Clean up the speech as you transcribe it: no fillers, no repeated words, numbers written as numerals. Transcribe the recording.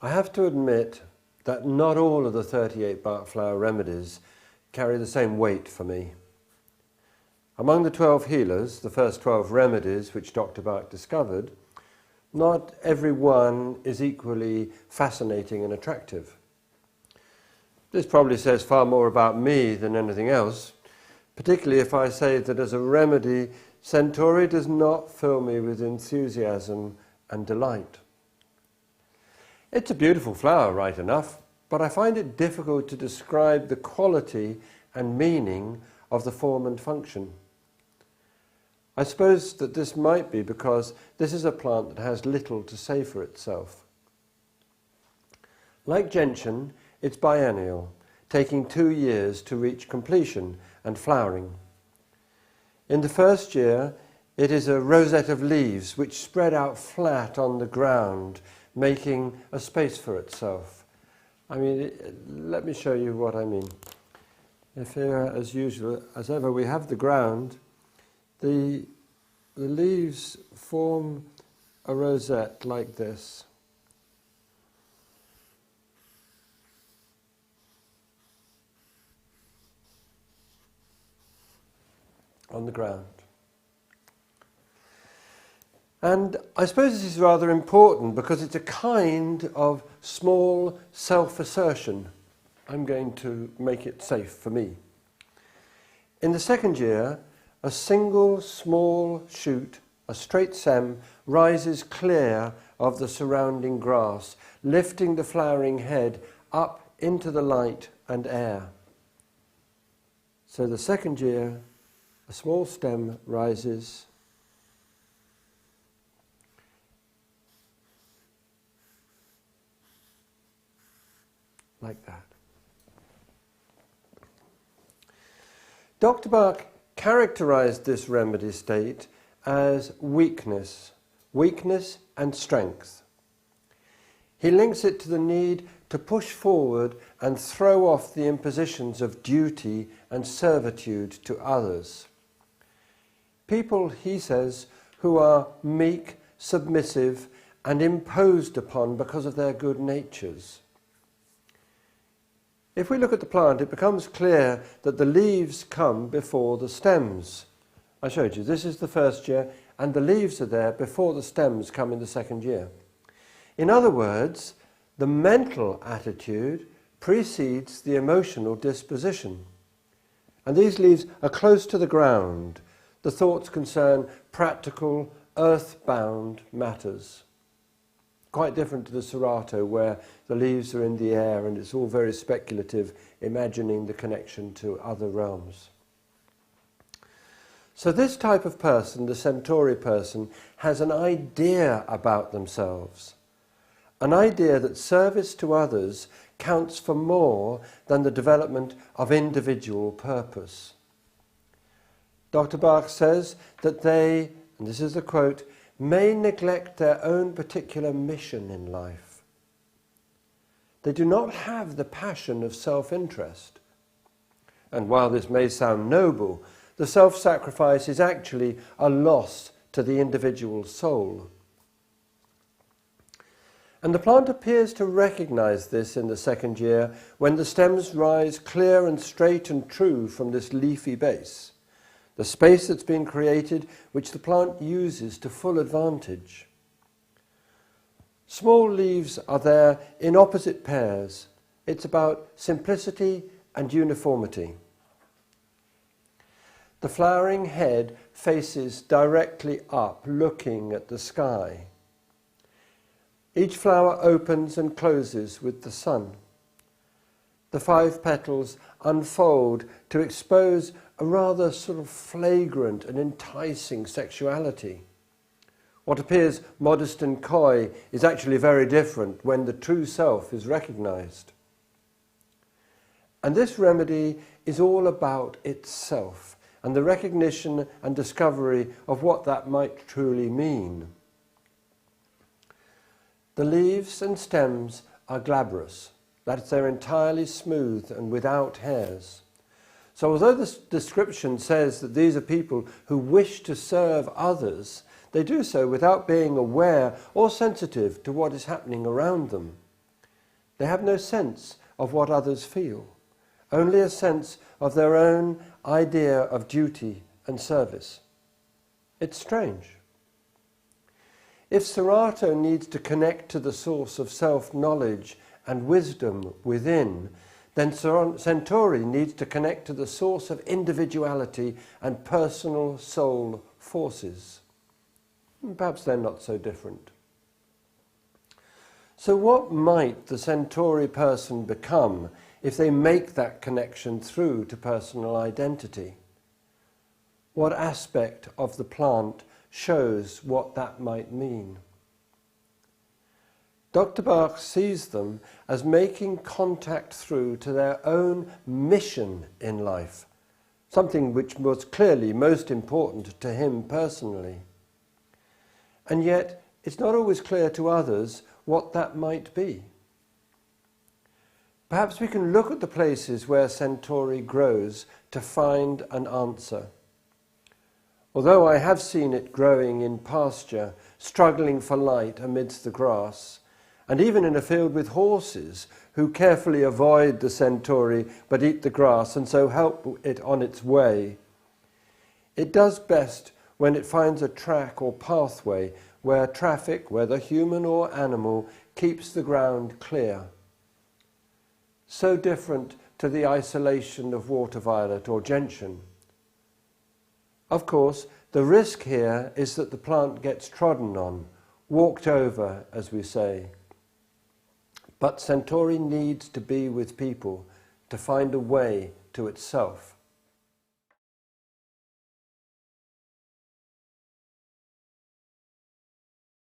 I have to admit that not all of the 38 Bach flower remedies carry the same weight for me. Among the 12 healers, the first 12 remedies which Dr. Bach discovered, not every one is equally fascinating and attractive. This probably says far more about me than anything else, particularly if I say that as a remedy, Centaury does not fill me with enthusiasm and delight. It's a beautiful flower, right enough, but I find it difficult to describe the quality and meaning of the form and function. I suppose that this might be because this is a plant that has little to say for itself. Like gentian, it's biennial, taking 2 years to reach completion and flowering. In the first year, it is a rosette of leaves which spread out flat on the ground, making a space for itself. I mean, let me show you what I mean. If here, as usual, as ever, we have the ground, the leaves form a rosette like this. On the ground. And I suppose this is rather important because it's a kind of small self-assertion. I'm going to make it safe for me. In the second year, a single small shoot, a straight stem, rises clear of the surrounding grass, lifting the flowering head up into the light and air. So the second year, a small stem rises like that. Dr. Bach characterized this remedy state as weakness and strength. He links it to the need to push forward and throw off the impositions of duty and servitude to others. People, he says, who are meek, submissive, and imposed upon because of their good natures. If we look at the plant, it becomes clear that the leaves come before the stems. I showed you, this is the first year, and the leaves are there before the stems come in the second year. In other words, the mental attitude precedes the emotional disposition. And these leaves are close to the ground. The thoughts concern practical, earth-bound matters. Quite different to the Serato, where the leaves are in the air and it's all very speculative, imagining the connection to other realms. So this type of person, the Centaury person, has an idea about themselves. An idea that service to others counts for more than the development of individual purpose. Dr. Bach says that they, and this is the quote, may neglect their own particular mission in life. They do not have the passion of self-interest. And while this may sound noble, the self-sacrifice is actually a loss to the individual soul. And the plant appears to recognize this in the second year when the stems rise clear and straight and true from this leafy base. The space that's been created, which the plant uses to full advantage. Small leaves are there in opposite pairs. It's about simplicity and uniformity. The flowering head faces directly up, looking at the sky. Each flower opens and closes with the sun. The 5 petals unfold to expose a rather sort of flagrant and enticing sexuality. What appears modest and coy is actually very different when the true self is recognized. And this remedy is all about itself and the recognition and discovery of what that might truly mean. The leaves and stems are glabrous. That is, they're entirely smooth and without hairs. So although this description says that these are people who wish to serve others, they do so without being aware or sensitive to what is happening around them. They have no sense of what others feel, only a sense of their own idea of duty and service. It's strange. If Serato needs to connect to the source of self-knowledge and wisdom within, then Centaury needs to connect to the source of individuality and personal soul forces. Perhaps they're not so different. So what might the Centaury person become if they make that connection through to personal identity? What aspect of the plant shows what that might mean? Dr. Bach sees them as making contact through to their own mission in life, something which was clearly most important to him personally. And yet, it's not always clear to others what that might be. Perhaps we can look at the places where Centaury grows to find an answer. Although I have seen it growing in pasture, struggling for light amidst the grass, and even in a field with horses who carefully avoid the Centaury but eat the grass and so help it on its way, it does best when it finds a track or pathway where traffic, whether human or animal, keeps the ground clear. So different to the isolation of water violet or gentian. Of course, the risk here is that the plant gets trodden on, walked over, as we say. But Centaury needs to be with people to find a way to itself.